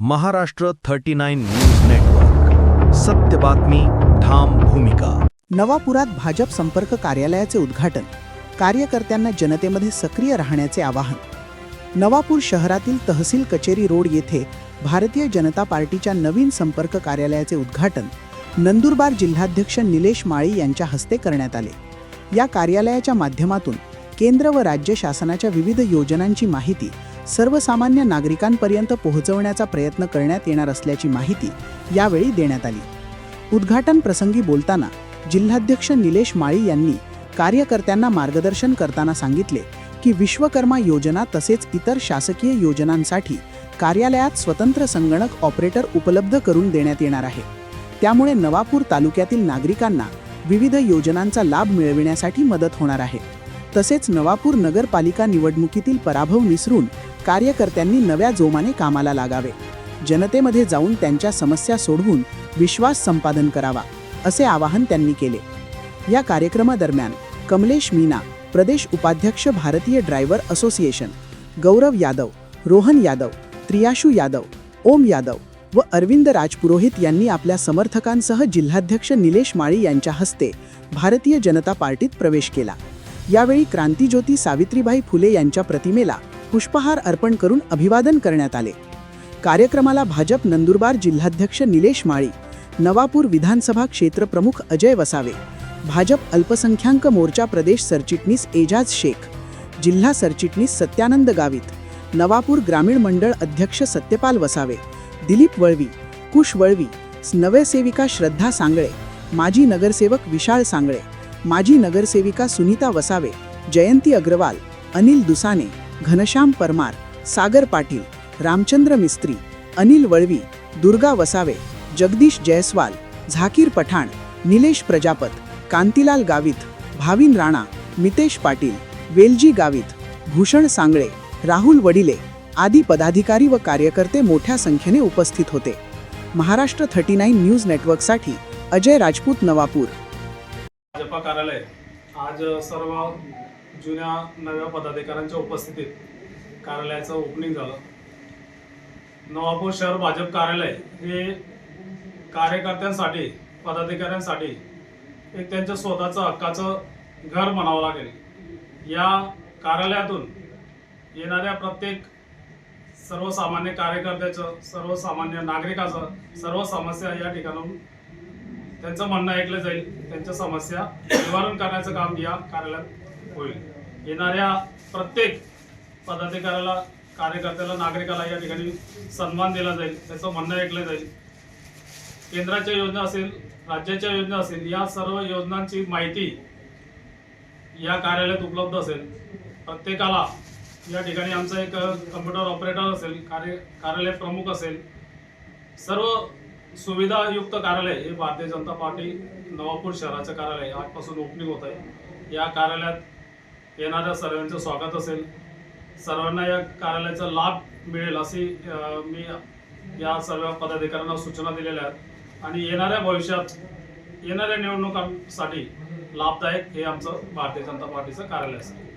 Maharashtra 39 news network, सत्य बातमी, ठाम भूमिका. नवापुरात भाजप संपर्क कार्यालयाचे उद्घाटन. कार्यकर्त्यांना जनतेमध्ये सक्रिय राहण्याचे आवाहन. नवापूर शहरातील तहसील कचेरी रोड येथे भारतीय जनता पार्टीच्या नवीन संपर्क कार्यालयाचे उद्घाटन नंदुरबार जिल्हाध्यक्ष निलेश माळी यांच्या हस्ते करण्यात आले. या कार्यालयाच्या माध्यमातून केंद्र व राज्य शासनाच्या विविध योजनांची माहिती सर्वसामान्य नागरिकांपर्यंत पोहोचवण्याचा प्रयत्न करण्यात येणार असल्याची माहिती यावेळी देण्यात आली. उद्घाटन प्रसंगी बोलताना जिल्हाध्यक्ष निलेश माळी यांनी कार्यकर्त्यांना मार्गदर्शन करताना सांगितले की विश्वकर्मा योजना तसेच इतर शासकीय योजनांसाठी कार्यालयात स्वतंत्र संगणक ऑपरेटर उपलब्ध करून देण्यात येणार आहे. त्यामुळे नवापूर तालुक्यातील नागरिकांना विविध योजनांचा लाभ मिळविण्यासाठी मदत होणार आहे. तसेच नवापूर नगरपालिका निवडणुकीतील पराभव विसरून कार्यकर्त्यांनी नव्या जोमाने कामाला लागावे, जनतेमध्ये जाऊन त्यांच्या समस्या सोडवून विश्वास संपादन करावा, असे आवाहन त्यांनी केले. या कार्यक्रमादरम्यान कमलेश मीना, प्रदेश उपाध्यक्ष भारतीय ड्रायव्हर असोसिएशन, गौरव यादव, रोहन यादव, त्रियाशू यादव, ओम यादव व अरविंद राजपुरोहित यांनी आपल्या समर्थकांसह जिल्हाध्यक्ष निलेश माळी यांच्या हस्ते भारतीय जनता पार्टीत प्रवेश केला. यावेळी क्रांतिज्योती सावित्रीबाई फुले यांच्या प्रतिमेला पुष्पहार अर्पण करून अभिवादन करण्यात आले. कार्यक्रमाला भाजप नंदुरबार जिल्हाध्यक्ष निलेश माळी, नवापूर विधानसभा क्षेत्र प्रमुख अजय वसावे, भाजप अल्पसंख्याक मोर्चा प्रदेश सरचिटणीस एजाज शेख, जिल्हा सरचिटणीस सत्यानंद गावित, नवापूर ग्रामीण मंडळ अध्यक्ष सत्यपाल वसावे, दिलीप वळवी, कुश वळवी, नगरसेविका श्रद्धा सांगळे, माजी नगरसेवक विशाल सांगळे, माजी नगरसेविका सुनीता वसावे, जयंती अग्रवाल, अनिल दुसाने, घनश्याम परमार, सागर पाटील, रामचंद्र मिस्त्री, अनिल वळवी, दुर्गा वसावे, जगदीश जयस्वाल, झाकीर पठाण, निलेश प्रजापत, कांतीलाल गावित, भाविन राणा, मितेश पाटील, वेलजी गावित, भूषण सांगळे, राहुल वडिले आदी पदाधिकारी व कार्यकर्ते मोठ्या संख्येने उपस्थित होते. महाराष्ट्र 39 न्यूज नेटवर्कसाठी अजय राजपूत, नवापूर. भाजपा कार्यालय आज सर्व जुन्या नव्या पदाधिकाऱ्यांच्या उपस्थितीत कार्यालयाचं ओपनिंग झालं. नवापूर शहर भाजप कार्यालय हे कार्यकर्त्यांसाठी, पदाधिकाऱ्यांसाठी एक त्यांच्या स्वतःचं हक्काचं घर म्हणावं लागेल. या कार्यालयातून येणाऱ्या प्रत्येक सर्वसामान्य कार्यकर्त्याचं, सर्वसामान्य नागरिकाचं, सर्व समस्या या ठिकाणून त्यांचं म्हणणं ऐकलं जाईल. त्यांच्या समस्या निवारण करण्याचं काम या कार्यालयात होईल. येणाऱ्या प्रत्येक पदाधिकाऱ्याला, कार्यकर्त्याला, नागरिकाला या ठिकाणी सन्मान दिला जाईल, त्याचं म्हणणं ऐकलं जाईल. केंद्राच्या योजना असेल, राज्याच्या योजना असेल, या सर्व योजनांची माहिती या कार्यालयात उपलब्ध असेल. प्रत्येकाला या ठिकाणी आमचा एक कम्प्युटर ऑपरेटर असेल, कार्यालय प्रमुख असेल. सर्व सुविधायुक्त कार्यालय हे भारतीय जनता पार्टी नवापूर शहराचं कार्यालय आजपासून ओपनिंग होत आहे. या कार्यालयात येणाऱ्या सर्वांचं स्वागत असेल. सर्वांना या कार्यालयाचा लाभ मिळेल अशी मी या सर्व पदाधिकाऱ्यांना सूचना दिलेल्या आहेत. आणि येणाऱ्या भविष्यात येणाऱ्या निवडणुकांसाठी लाभदायक हे आमचं भारतीय जनता पार्टीचं कार्यालय असेल.